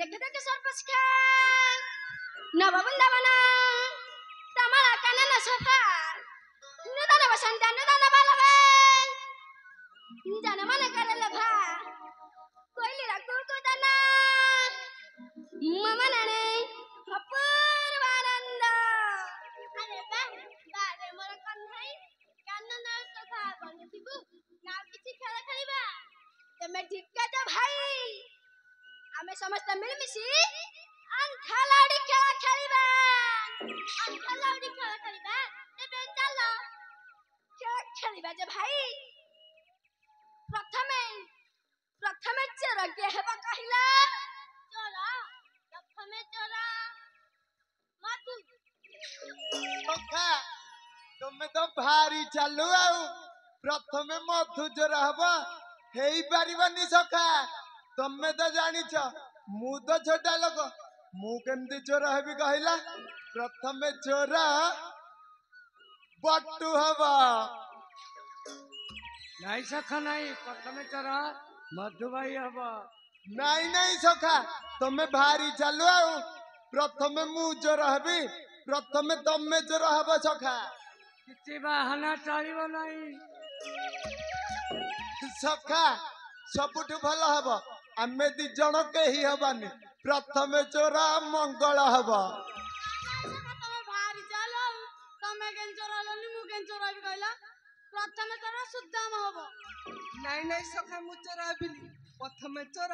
देखे देखे सरपस खा नव वृंदावन तमला कानन सफा नुदान वसंत नुदान बालवे जन मन करल भा कोइली रा कुकुदना ममनने अपूर्वानंद अरे बा बारे मोर कन्हई कानन सफा बनुथिबु ना किछि खेल खेलिबा तमे ठीक कहत भाई आमे समस्त मिलमिशी अंखालाडी खेल खेलिबा तेबे चलो खेल खेलिबा जे भाई प्रथमे चोर के हेबा कहिला प्रथमे चोर मधु सखा तुमे तो भारी चालू आउ प्रथमे मधु चोर हबो हेई पारिबनी सखा तमे तो जानिछ मु तो छोटा लोक मु केमती चोर हेबी कहिला प्रथमे चोर बट्टू हबा नहीं सखा नहीं प्रथमे चोर मधु भाई हबा नहीं सखा तमे भारी चालू आउ प्रथमे मु चोर हेबी प्रथमे तमे चोर हबो सखा किछि बाहाना चलिबो नहीं सखा सबुठु भल हबो आमे दी जण केही हबानी प्रथमे चोर मंगल हबो तमे भारी चलो तमे केन चोरलनी मु केन चोरबी कहला प्रथमे चोर सुदाम हबो नहीं सखा मु चोर हबिनी प्रथमे चोर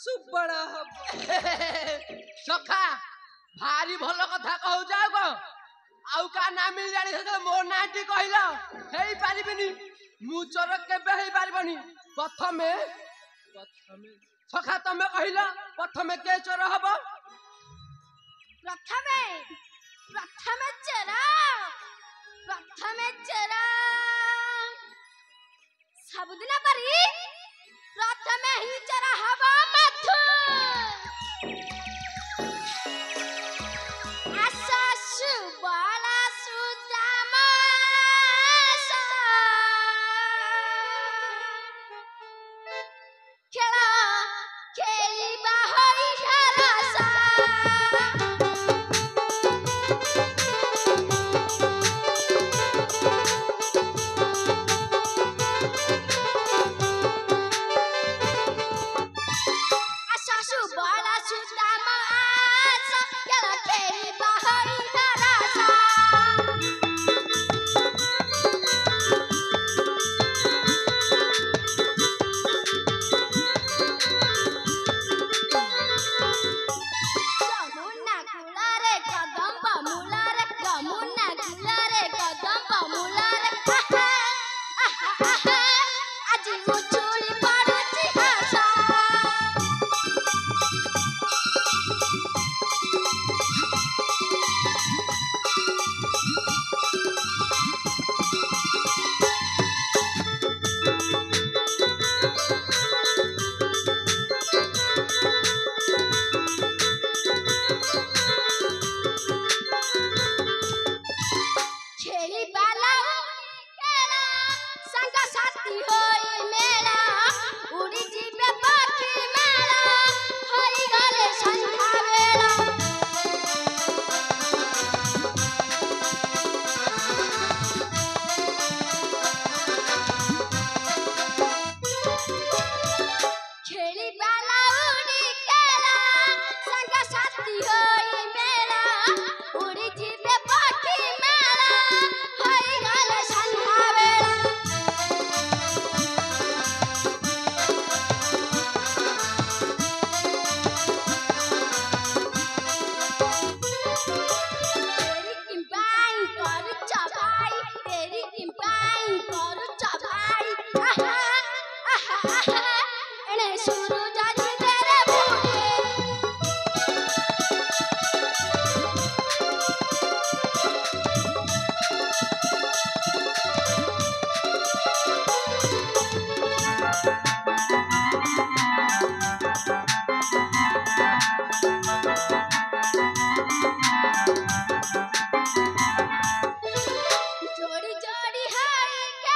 सुबड़ा हबो सखा भारी भल कथा कहू जाओ को आउ का ना मिल जानी से मो नाटी कहला हेई पारिबिनी मु चोर केबे हेई पारिबनी प्रथमे सखा तमे कहला प्रथमे के चोर हबो प्रथमे चोर सबुदिन परी प्रथमे ही चोर हबो मधु आशा सुबला सुदाम खेला खेलिबा हई हरसा जोड़ी जोड़ी हाय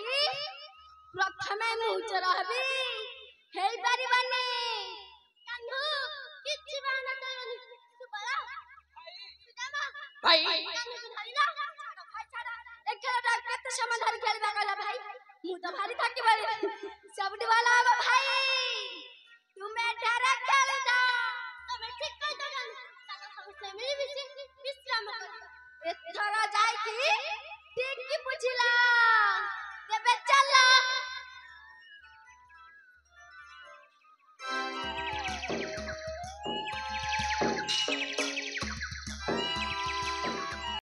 भाई प्रथमे मु चोर हबी हेई परिबनी कान्हू किछि बाना करनी सुबला सुदामा भाई कान्हू को धरिला छाड़ भाई छाड़ एक खेलटा केते समय धरि खेलबा कहला भाई मु तो भारी थकी बारे सबटी वाला